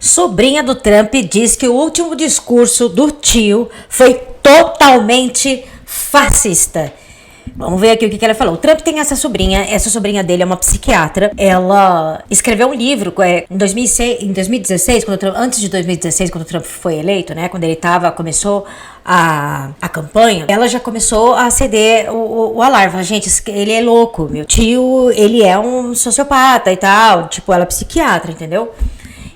Sobrinha do Trump diz que o último discurso do tio foi totalmente fascista. Vamos ver aqui o que ela falou. O Trump tem essa sobrinha dele é uma psiquiatra. Ela escreveu um livro em 2016, antes de 2016, quando o Trump foi eleito, né? Quando ele começou a campanha, ela já começou a acender o alarme. Gente, ele é louco, meu tio, ele é um sociopata e tal. Tipo, ela é psiquiatra, entendeu?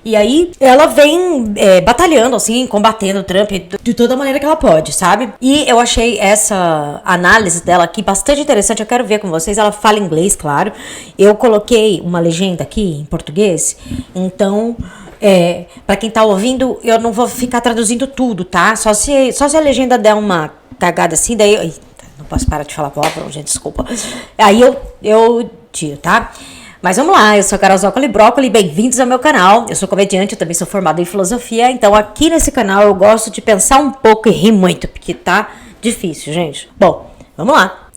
E aí, ela vem batalhando, assim, combatendo o Trump de toda maneira que ela pode, sabe? E eu achei essa análise dela aqui bastante interessante. Eu quero ver com vocês. Ela fala inglês, claro. Eu coloquei uma legenda aqui em português. Então, pra quem tá ouvindo, eu não vou ficar traduzindo tudo, tá? Só se a legenda der uma cagada assim, daí... Eita, não posso parar de falar palavrão, gente, desculpa. Aí eu tiro, tá? Mas vamos lá, eu sou a Carol Zoccoli Brócoli, bem-vindos ao meu canal. Eu sou comediante, eu também sou formada em filosofia, então aqui nesse canal eu gosto de pensar um pouco e rir muito, porque tá difícil, gente. Bom, vamos lá.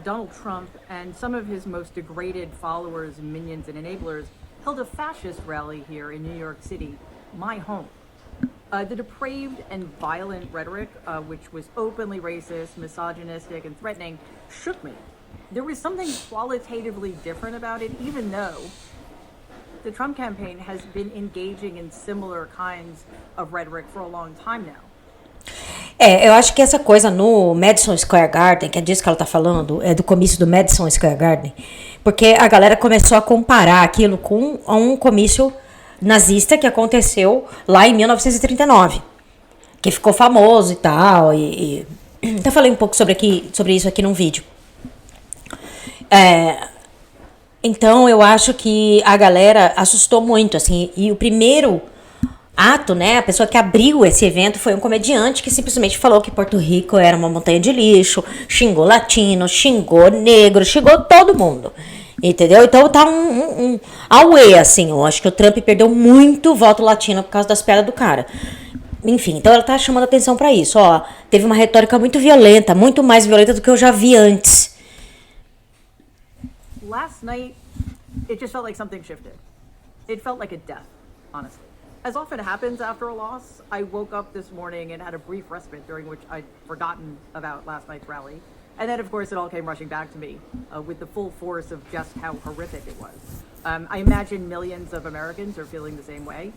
Donald Trump and some of his most degraded followers, minions and enablers held a fascist rally here in New York City, my home. The depraved and violent rhetoric, which was openly racist, misogynistic and threatening, shook me. There was something qualitatively different about it, even though the Trump campaign has been engaging in similar kinds of rhetoric for a long time now. Eu acho que essa coisa no Madison Square Garden, que é disso que ela tá falando, é do comício do Madison Square Garden, porque a galera começou a comparar aquilo com um comício nazista que aconteceu lá em 1939, que ficou famoso e tal, e até falei um pouco sobre isso aqui num vídeo. Então eu acho que a galera assustou muito, assim, e o primeiro ato, né, a pessoa que abriu esse evento foi um comediante que simplesmente falou que Porto Rico era uma montanha de lixo, xingou latino, xingou negro, xingou todo mundo, entendeu? Então tá um auê, assim, eu acho que o Trump perdeu muito voto latino por causa das piadas do cara. Enfim, então ela tá chamando atenção pra isso, ó, teve uma retórica muito violenta, muito mais violenta do que eu já vi antes. Last night, it just felt like something shifted. It felt like a death, honestly. As often happens after a loss, I woke up this morning and had a brief respite during which I'd forgotten about last night's rally. And then, of course, it all came rushing back to me with the full force of just how horrific it was. I imagine millions of Americans are feeling the same way.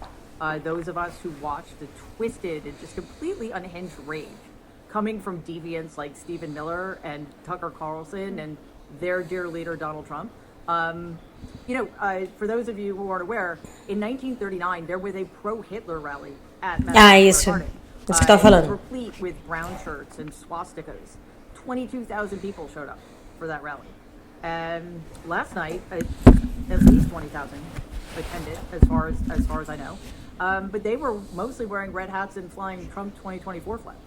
Those of us who watched the twisted and just completely unhinged rage coming from deviants like Stephen Miller and Tucker Carlson and their dear leader, Donald Trump. For those of you who aren't aware, in 1939, there was a pro-Hitler rally at Madison Square Garden. Isso que eu tava falando. It was replete with brown shirts and swastikas. 22,000 people showed up for that rally. And last night, at least 20,000 attended, as far as I know. But they were mostly wearing red hats and flying Trump 2024 flags.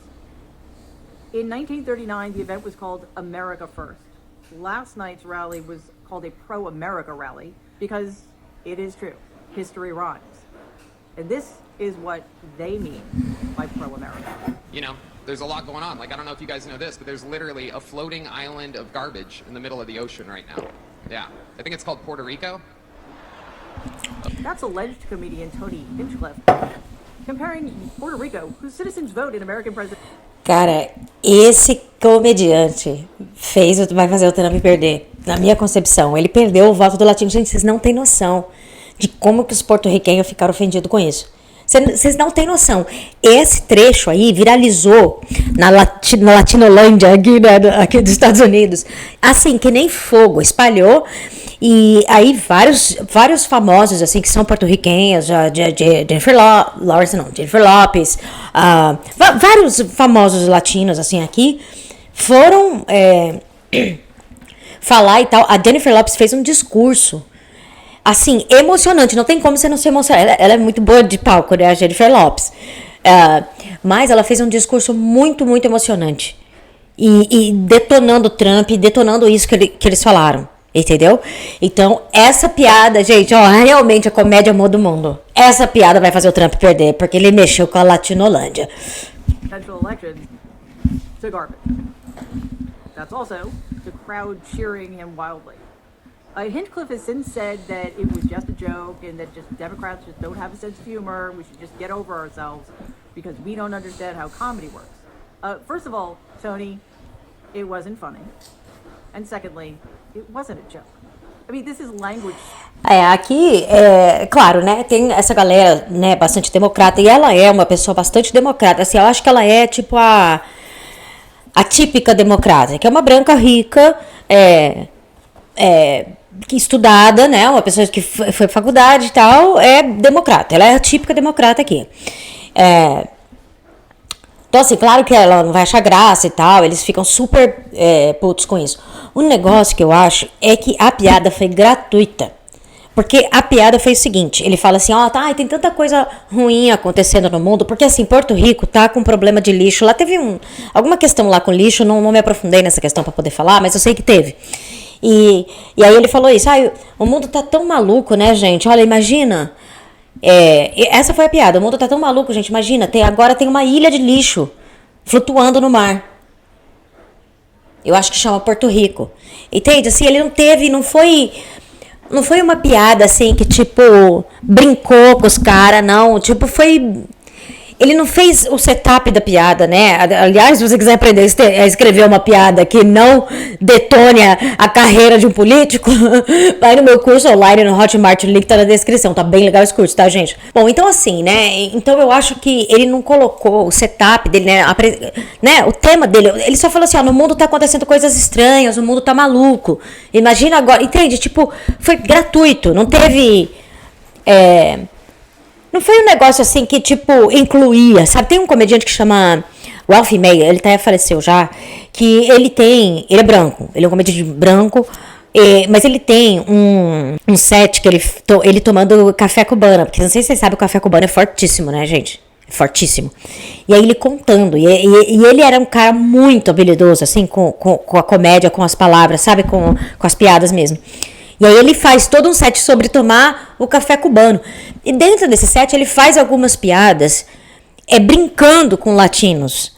In 1939, the event was called America First. Last night's rally was called a pro-America rally because it is true. History rhymes. And this is what they mean by pro-America. You know, there's a lot going on. Like, I don't know if you guys know this, but there's literally a floating island of garbage in the middle of the ocean right now. Yeah. I think it's called Puerto Rico. That's alleged comedian Tony Hinchcliffe comparing Puerto Rico, whose citizens vote in American president. Cara, esse comediante vai fazer o Trump perder. Na minha concepção, ele perdeu o voto do latino. Gente, vocês não têm noção de como que os porto-riquenhos ficaram ofendidos com isso. Vocês não têm noção. Esse trecho aí viralizou na Latinolândia, aqui, né, aqui dos Estados Unidos. Assim, que nem fogo, espalhou. E aí vários famosos, assim, que são porto-riquenhos, Jennifer Lopez, vários famosos latinos, assim, aqui, foram falar e tal. A Jennifer Lopez fez um discurso, assim, emocionante, não tem como você não se emocionar. Ela é muito boa de palco, né, a Jennifer Lopez. Mas ela fez um discurso muito, muito emocionante. E detonando o Trump, detonando isso que eles falaram. Entendeu? Então, essa piada, gente, ó, realmente a comédia muda o mundo. Essa piada vai fazer o Trump perder, porque ele mexeu com a Latinolândia. Potential elections to garbage. That's also the crowd cheering him wildly. Hinchcliffe has since said that it was just a joke and that just Democrats just don't have a sense of humor. We should just get over ourselves because we don't understand how comedy works. First of all, Tony, it wasn't funny. And secondly, it wasn't a joke. I mean, this is language. Aqui, claro, né, tem essa galera, né, bastante democrata, e ela é uma pessoa bastante democrata, assim, eu acho que ela é, tipo, a típica democrata, que é uma branca rica, estudada, né, uma pessoa que foi pra faculdade e tal, é democrata, ela é a típica democrata aqui. Então, assim, claro que ela não vai achar graça e tal, eles ficam super putos com isso. O negócio que eu acho é que a piada foi gratuita. Porque a piada foi o seguinte, ele fala assim, tem tanta coisa ruim acontecendo no mundo, porque assim, Porto Rico tá com problema de lixo, lá teve alguma questão lá com lixo, não me aprofundei nessa questão pra poder falar, mas eu sei que teve. E aí ele falou isso, o mundo tá tão maluco, né, gente, olha, imagina... essa foi a piada, o mundo tá tão maluco, gente, imagina, agora tem uma ilha de lixo flutuando no mar. Eu acho que chama Porto Rico. Entende? Assim, ele não foi uma piada assim que tipo brincou com os caras, não, tipo ele não fez o setup da piada, né? Aliás, se você quiser aprender a escrever uma piada que não detone a carreira de um político, vai no meu curso online no Hotmart, o link tá na descrição. Tá bem legal esse curso, tá, gente? Bom, então assim, né? Então eu acho que ele não colocou o setup dele, né? O tema dele, ele só falou assim, no mundo tá acontecendo coisas estranhas, o mundo tá maluco. Imagina agora, entende? Tipo, foi gratuito, não teve... Não foi um negócio assim que, tipo, incluía, sabe? Tem um comediante que chama Ralph May, ele até faleceu já, que ele é branco, ele é um comediante branco, mas ele tem um set que ele tomando café cubano, porque não sei se vocês sabem, o café cubano é fortíssimo, né, gente? É fortíssimo. E aí ele contando, e ele era um cara muito habilidoso, assim, com a comédia, com as palavras, sabe? Com as piadas mesmo. E aí ele faz todo um set sobre tomar o café cubano. E dentro desse set ele faz algumas piadas brincando com latinos,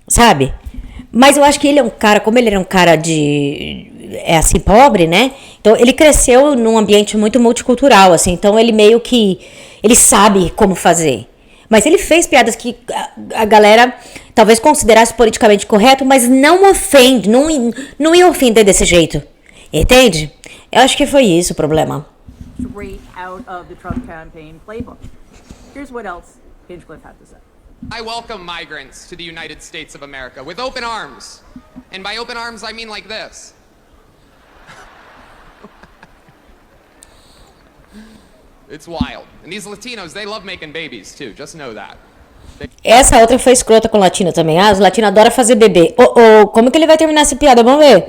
sabe? Mas eu acho que ele é um cara, como ele era um cara assim, pobre, né? Então ele cresceu num ambiente muito multicultural, assim. Então ele meio que, ele sabe como fazer. Mas ele fez piadas que a galera talvez considerasse politicamente correto, mas não ofende, não ia ofender desse jeito. Entende? Eu acho que foi isso o problema. Straight out of the Trump campaign playbook. Here's what else Hinchcliffe had to say. I welcome migrants to the United States of America with open arms. And by open arms, I mean like this. It's wild. And these Latinos, they love making babies too, just know that. Essa outra foi escrota com o latino também. Os latinos adoram fazer bebê. Como que ele vai terminar essa piada? Vamos ver.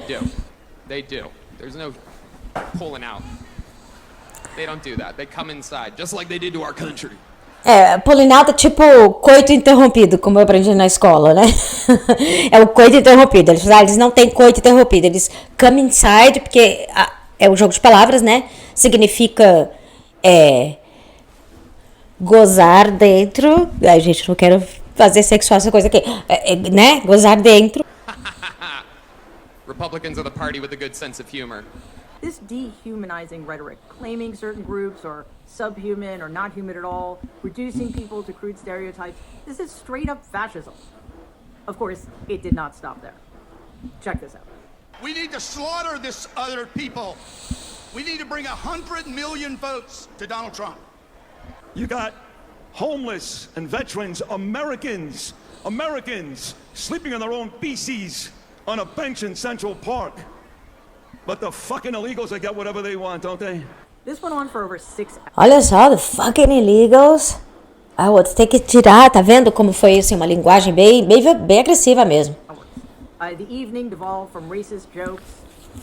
They do. There's no pulling out. They don't do that. They come inside, just like they did to our country. Pulling out é tipo coito interrompido, como eu aprendi na escola, né? É o coito interrompido. Eles não têm coito interrompido. Eles come inside, porque é um jogo de palavras, né? Significa gozar dentro. Ai, gente, não quero fazer sexual essa coisa aqui. Né? Gozar dentro. Republicans are the party with a good sense of humor. This dehumanizing rhetoric, claiming certain groups are subhuman or not human at all, reducing people to crude stereotypes, this is straight up fascism. Of course, it did not stop there. Check this out. We need to slaughter this other people. We need to bring 100 million votes to Donald Trump. You got homeless and veterans, Americans, sleeping in their own feces on a bench in Central Park. But the fucking illegals, they get whatever they want, don't they? This went on for over 6 hours. Olha só, the fucking illegals. Vou ter que tirar, tá vendo como foi assim, uma linguagem bem agressiva mesmo. The evening devolved from racist jokes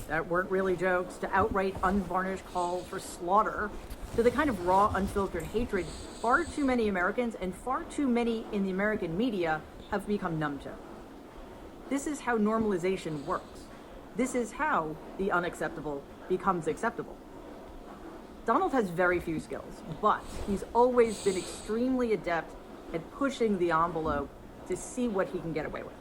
that weren't really jokes to outright unvarnished calls for slaughter to the kind of raw, unfiltered hatred far too many Americans and far too many in the American media have become numb to. This is how normalization works. This is how the unacceptable becomes acceptable. Donald has very few skills, but he's always been extremely adept at pushing the envelope to see what he can get away with.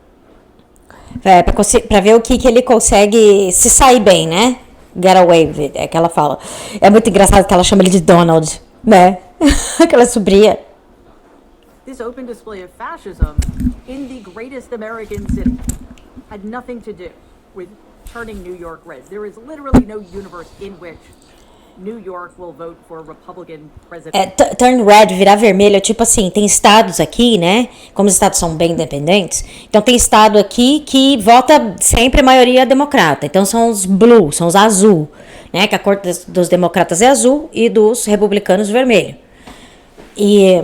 Pra ver o que ele consegue se sair bem, né? get away with it, é que ela fala. É muito engraçado que ela chama ele de Donald, né? Aquela sobrinha. This open display of fascism in the greatest American city had nothing to do with turning New York red. There is literally no universe in which New York will vote for a Republican president. Turn red, virar vermelho, tipo assim, tem estados aqui, né? Como os estados são bem independentes, então tem estado aqui que vota sempre a maioria democrata. Então são os blue, são os azul, né? Que a cor dos democratas é azul e dos republicanos vermelho. E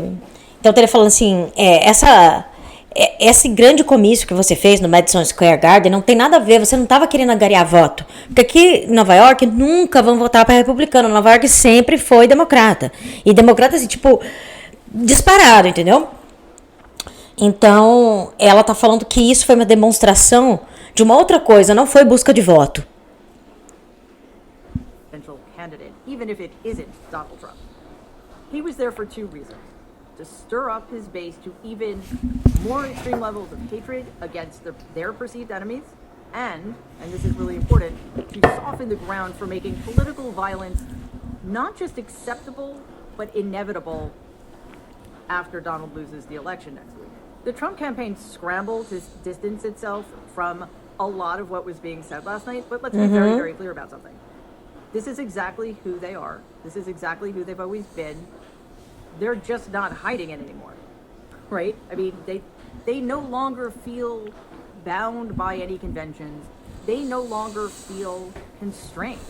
então ele falando assim, esse grande comício que você fez no Madison Square Garden não tem nada a ver, você não estava querendo angariar voto. Porque aqui em Nova York nunca vão votar para republicano. Nova York sempre foi democrata. E democrata, assim, tipo, disparado, entendeu? Então, ela tá falando que isso foi uma demonstração de uma outra coisa, não foi busca de voto. Potential candidate, even if it isn't Donald Trump. He was there for two reasons. To stir up his base to even more extreme levels of hatred against their perceived enemies, and this is really important, to soften the ground for making political violence not just acceptable, but inevitable after Donald loses the election next week. The Trump campaign scrambled to distance itself from a lot of what was being said last night, but let's be very, very clear about something. This is exactly who they are. This is exactly who they've always been. They're just not hiding it anymore, right? I mean, they no longer feel bound by any conventions. They no longer feel constrained.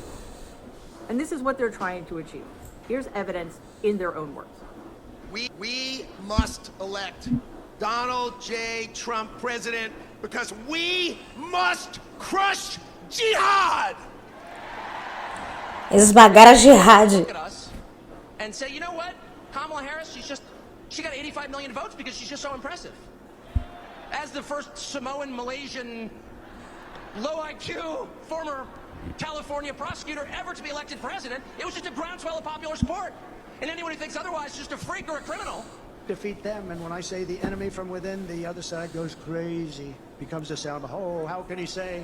And this is what they're trying to achieve. Here's evidence in their own words. We must elect Donald J. Trump president because we must crush jihad! Esmagar a jihad. Look at us and say, you know what? Kamala Harris, she got 85 million votes because she's just so impressive. As the first Samoan, Malaysian, low IQ, former California prosecutor ever to be elected president, it was just a groundswell of popular support. And anyone who thinks otherwise is just a freak or a criminal. Defeat them, and when I say the enemy from within, the other side goes crazy, becomes the sound of, oh, how can he say?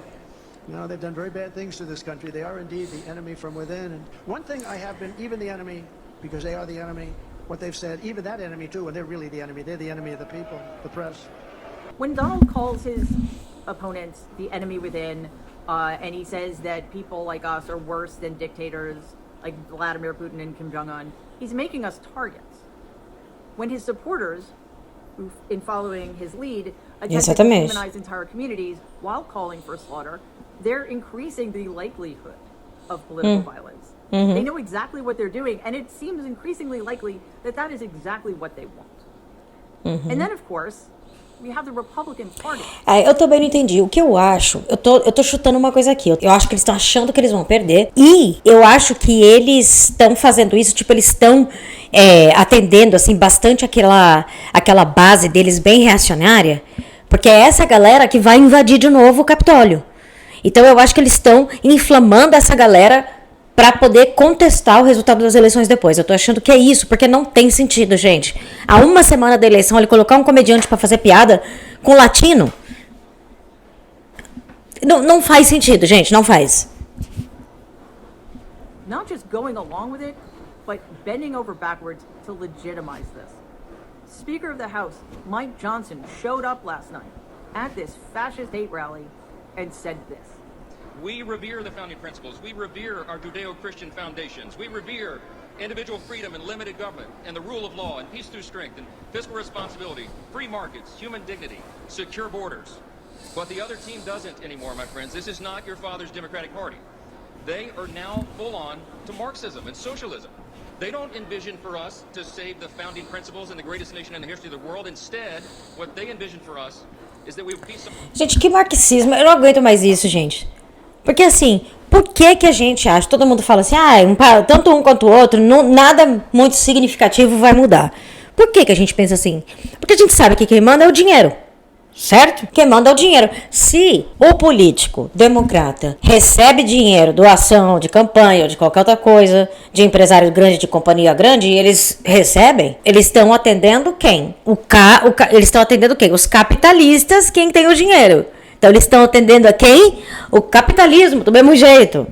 No, they've done very bad things to this country. They are indeed the enemy from within. And one thing I have been, even the enemy, because they are the enemy, what they've said, even that enemy too, and they're really the enemy. They're the enemy of the people, the press. When Donald calls his opponents the enemy within, and he says that people like us are worse than dictators like Vladimir Putin and Kim Jong-un, he's making us targets. When his supporters, who, in following his lead, attempt to demonize entire communities while calling for slaughter, they're increasing the likelihood of political violence. They know exactly what they're doing, and it seems increasingly likely that that is exactly what they want. And then, of course, we have the Republican Party. Eu também não entendi. O que eu acho, eu tô chutando uma coisa aqui. Eu acho que eles estão achando que eles vão perder. E eu acho que eles estão fazendo isso, tipo, eles estão atendendo, assim, bastante aquela base deles bem reacionária. Porque é essa galera que vai invadir de novo o Capitólio. Então eu acho que eles estão inflamando essa galera para poder contestar o resultado das eleições depois. Eu tô achando que é isso, porque não tem sentido, gente. Há uma semana da eleição, ele colocar um comediante para fazer piada com latino. Não faz sentido, gente, não faz. Not just going along with it, but bending over backwards to legitimize this. Speaker of the House, Mike Johnson, showed up last night at this fascist hate rally and said this. We revere the founding principles. We revere our Judeo-Christian foundations. We revere individual freedom and limited government and the rule of law and peace through strength and fiscal responsibility, free markets, human dignity, secure borders. But the other team doesn't anymore, my friends. This is not your father's Democratic Party. They are now full on to Marxism and socialism. They don't envision for us to save the founding principles and the greatest nation in the history of the world. Instead, what they envision for us is that we would be some... Gente, que marxismo. Eu não aguento mais isso, gente. Porque assim, por que a gente acha, todo mundo fala assim, tanto um quanto o outro, nada muito significativo vai mudar. Por que a gente pensa assim? Porque a gente sabe que quem manda é o dinheiro, certo? Quem manda é o dinheiro. Se o político democrata recebe dinheiro, doação de campanha ou de qualquer outra coisa, de empresário grande, de companhia grande, e eles recebem, eles estão atendendo quem? Eles estão atendendo quem? Os capitalistas, quem tem o dinheiro. Então eles estão atendendo a quem? O capitalismo, do mesmo jeito.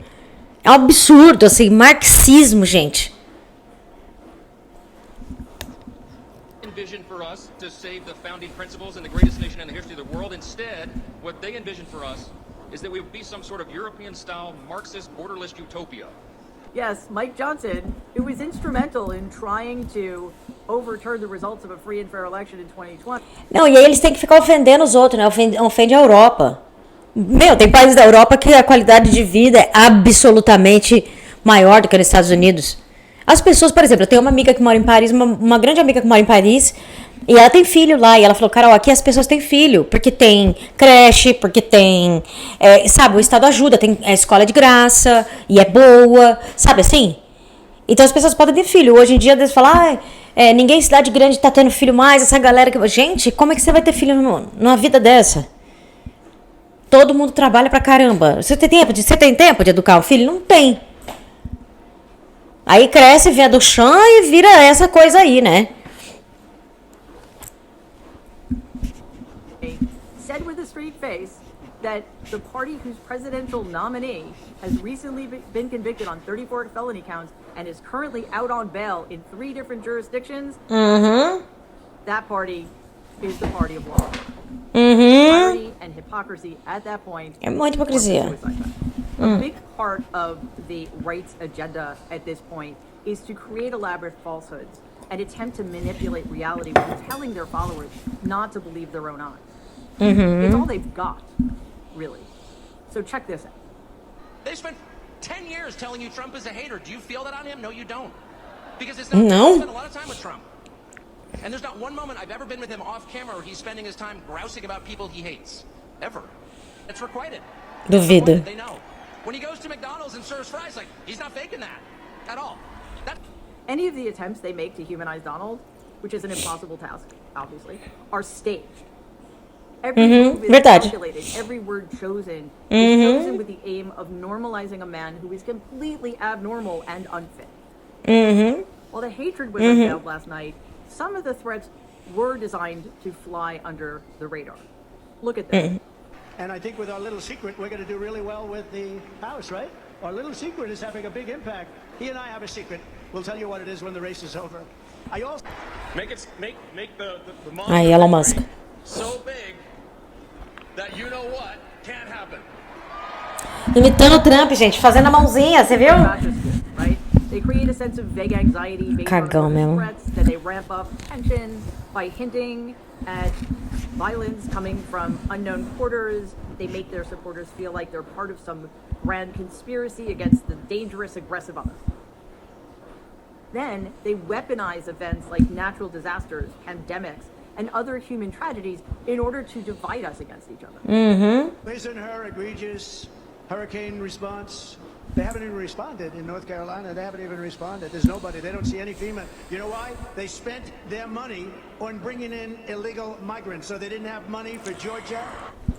É um absurdo, assim, marxismo, gente. Envisioned for us to save the founding principles and the greatest nation in the history of the world. Instead, what they envisioned for us is that we would be some sort of European-style Marxist borderless utopia. Yes, Mike Johnson, who was instrumental in trying to overturn the results of a free and fair election in 2020. Não, e aí eles têm que ficar ofendendo os outros, né? Ofende a Europa. Meu, tem países da Europa que a qualidade de vida é absolutamente maior do que nos Estados Unidos. As pessoas, por exemplo, eu tenho uma amiga que mora em Paris, uma grande amiga que mora em Paris, e ela tem filho lá, e ela falou, Carol, aqui as pessoas têm filho, porque tem creche, porque tem, sabe, o Estado ajuda, tem a escola de graça, e é boa, sabe assim? Então as pessoas podem ter filho. Hoje em dia, eles falam, ninguém em cidade grande tá tendo filho mais, essa galera que... Gente, como é que você vai ter filho numa vida dessa? Todo mundo trabalha pra caramba. Você tem tempo de educar o filho? Não tem. Aí cresce, vê do chão e vira essa coisa aí, né? Said with a straight face that the party whose presidential nominee has recently been convicted on 34 felony counts and is currently out on bail in 3 different jurisdictions, that party is the party of law. Irony and hypocrisy at that point. É muita hipocrisia. A big part of the right's agenda at this point is to create elaborate falsehoods and attempt to manipulate reality by telling their followers not to believe their own eyes. It's all they've got, really. So check this out. They spent 10 years telling you Trump is a hater. Do you feel that on him? No, you don't. Because it's No. not. I spent a lot of time with Trump. And there's not one moment I've ever been with him off camera where he's spending his time grousing about people he hates. Ever. It's requited. Duvido. They know. When he goes to McDonald's and serves fries, like, he's not faking that. At all. Any of the attempts they make to humanize Donald, which is an impossible task, obviously, are staged. Every move is calculated, every word chosen is chosen with the aim of normalizing a man who is completely abnormal and unfit. While the hatred was unveiled last night, some of the threats were designed to fly under the radar. Look at this. And I think with our little secret, we're going to do really well with the House, right? Our little secret is having a big impact. He and I have a secret. We'll tell you what it is when the race is over. I also Make the Aí, Elon Musk. so big that you know what can't happen. Imitando o Trump, gente, fazendo a mãozinha, você viu? Not just good, right? They create a sense of vague anxiety based Cagão on mesmo. threats, then they ramp up tension by hinting at violence coming from unknown quarters. They make their supporters feel like they're part of some grand conspiracy against the dangerous, aggressive other. Then they weaponize events like natural disasters, pandemics, and other human tragedies in order to divide us against each other. Isn't her egregious hurricane response? They haven't even responded in North Carolina. They haven't even responded. There's nobody. They don't see any FEMA. You know why? They spent their money on bringing in illegal migrants, so they didn't have money for Georgia.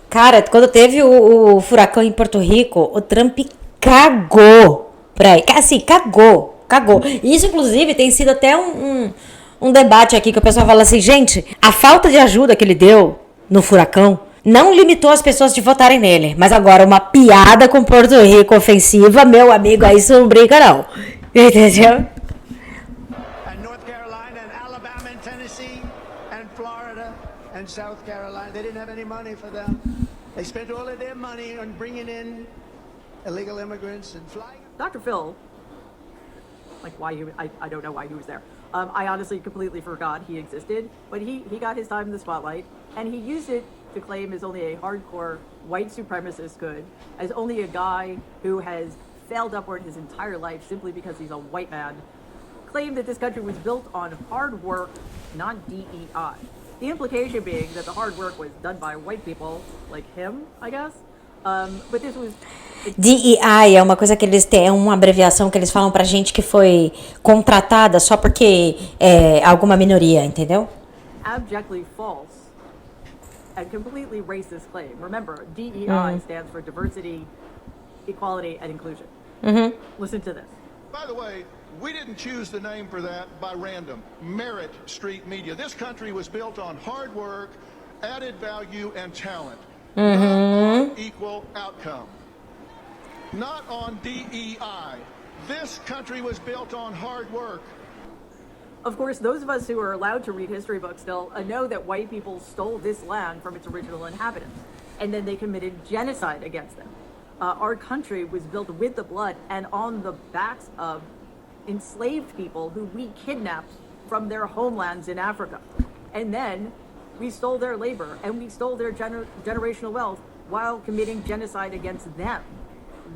Cara, quando teve o furacão em Porto Rico, o Trump cagou pra aí. Assim, cagou. Isso, inclusive, tem sido até um debate aqui que o pessoal fala assim, gente, a falta de ajuda que ele deu no furacão não limitou as pessoas de votarem nele. Mas agora, uma piada com Porto Rico ofensiva, meu amigo, aí isso não brinca não. Entendeu? And North Carolina and Alabama and Tennessee and Florida and South Carolina, they didn't have any money for them. They spent all of their money on bringing in illegal immigrants and flying. Dr. Phil, like why I don't know why he was there. I honestly completely forgot he existed, but he got his time in the spotlight, and he used it to claim as only a hardcore white supremacist could, as only a guy who has failed upward his entire life simply because he's a white man, claimed that this country was built on hard work, not DEI. The implication being that the hard work was done by white people, like him, I guess. But this was... DEI é uma coisa que eles têm, é uma abreviação que eles falam pra gente que foi contratada só porque é alguma minoria, entendeu? Abjectly false and completely racist claim. Remember, DEI stands for diversity, equality, and inclusion. Listen to this. By the way, we didn't choose the name for that by random. Merit Street Media. This country was built on hard work, added value, and talent. Not equal outcome. not on DEI. This country was built on hard work. Of course, those of us who are allowed to read history books still know that white people stole this land from its original inhabitants, and then they committed genocide against them. Our country was built with the blood and on the backs of enslaved people who we kidnapped from their homelands in Africa. And then we stole their labor and we stole their generational wealth while committing genocide against them.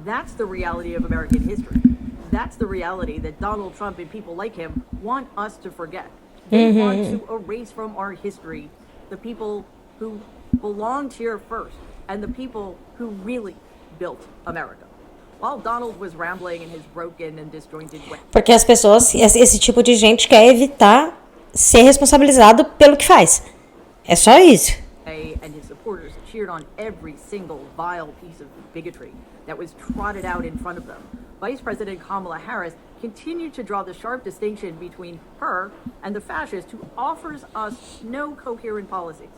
That's the reality of American history. That's the reality that Donald Trump and people like him want us to forget. They want to erase from our history the people who belonged here first and the people who really built America. While Donald was rambling in his broken and disjointed way. Porque as pessoas, esse tipo de gente quer evitar ser responsabilizado pelo que faz. É só isso. And his supporters cheered on every single vile piece of bigotry that was trotted out in front of them. Vice President Kamala Harris continued to draw the sharp distinction between her and the fascist who offers us no coherent policies.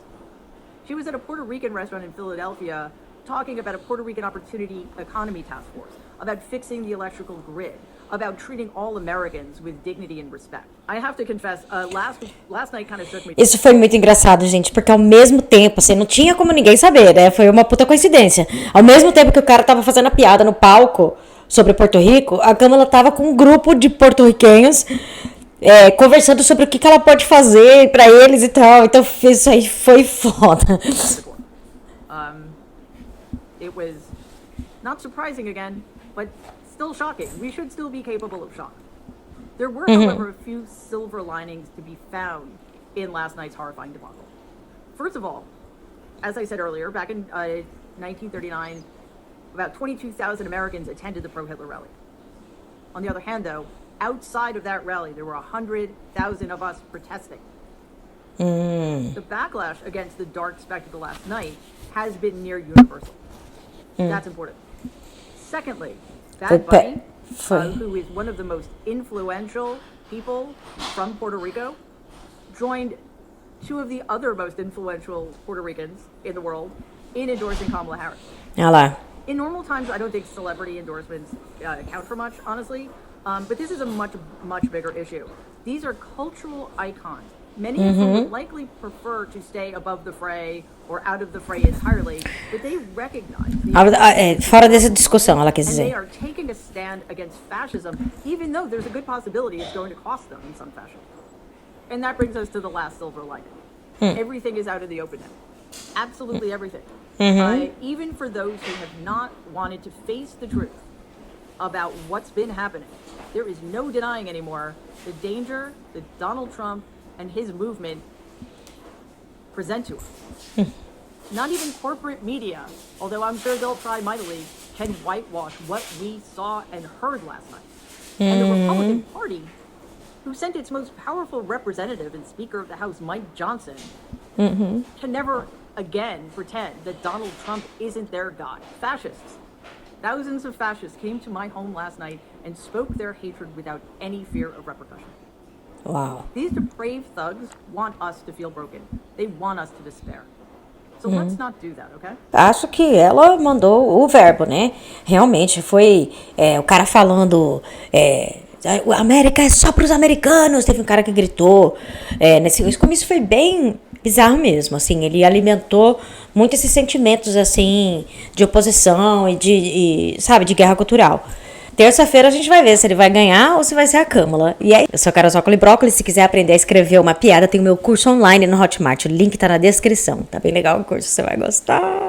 She was at a Puerto Rican restaurant in Philadelphia talking about a Puerto Rican Opportunity Economy Task Force, about fixing the electrical grid, about treating all Americans with dignity and respect. I have to confess, last night kind of shook me. Isso foi muito engraçado, gente, porque ao mesmo tempo, assim, não tinha como ninguém saber, né? Foi uma puta coincidência. Ao mesmo tempo que o cara tava fazendo a piada no palco sobre Porto Rico, a Câmara tava com um grupo de porto-riquenhos conversando sobre o que ela pode fazer pra eles e tal. Então isso aí foi foda. It was not surprising again, but still shocking. We should still be capable of shock. There were, however, a few silver linings to be found in last night's horrifying debacle. First of all, as I said earlier, back in 1939, about 22,000 Americans attended the pro-Hitler rally. On the other hand, though, outside of that rally, there were 100,000 of us protesting. The backlash against the dark spectacle last night has been near universal. That's important. Secondly, Bad Bunny, who is one of the most influential people from Puerto Rico, joined two of the other most influential Puerto Ricans in the world in endorsing Kamala Harris. Olá. In normal times, I don't think celebrity endorsements count for much, honestly. But this is a much, much bigger issue. These are cultural icons. Many of them would likely prefer to stay above the fray or out of the fray entirely, but they recognize fora dessa discussão, ela quer and they dizer. are taking a stand against fascism, even though there's a good possibility it's going to cost them in some fashion. And that brings us to the last silver lining. Everything is out in the open now. Absolutely everything. Even for those who have not wanted to face the truth about what's been happening, there is no denying anymore the danger that Donald Trump and his movement present to us. Not even corporate media, although I'm sure they'll try mightily, can whitewash what we saw and heard last night. And the Republican Party, who sent its most powerful representative and Speaker of the House, Mike Johnson, can never again pretend that Donald Trump isn't their god. Fascists. Thousands of fascists came to my home last night and spoke their hatred without any fear of repercussion. Uau. These depraved thugs want us to feel broken. They want us to despair. So let's not do that, okay? Acho que ela mandou o verbo, né? Realmente foi o cara falando a América é só para os americanos. Teve um cara que gritou. Como isso foi bem bizarro mesmo, assim. Ele alimentou muito esses sentimentos, assim, de oposição e de guerra cultural. Terça-feira a gente vai ver se ele vai ganhar ou se vai ser a Câmara. E aí, eu sou a Carol Zoccoli Brócoli. Se quiser aprender a escrever uma piada, tem o meu curso online no Hotmart. O link tá na descrição. Tá bem legal o curso, você vai gostar.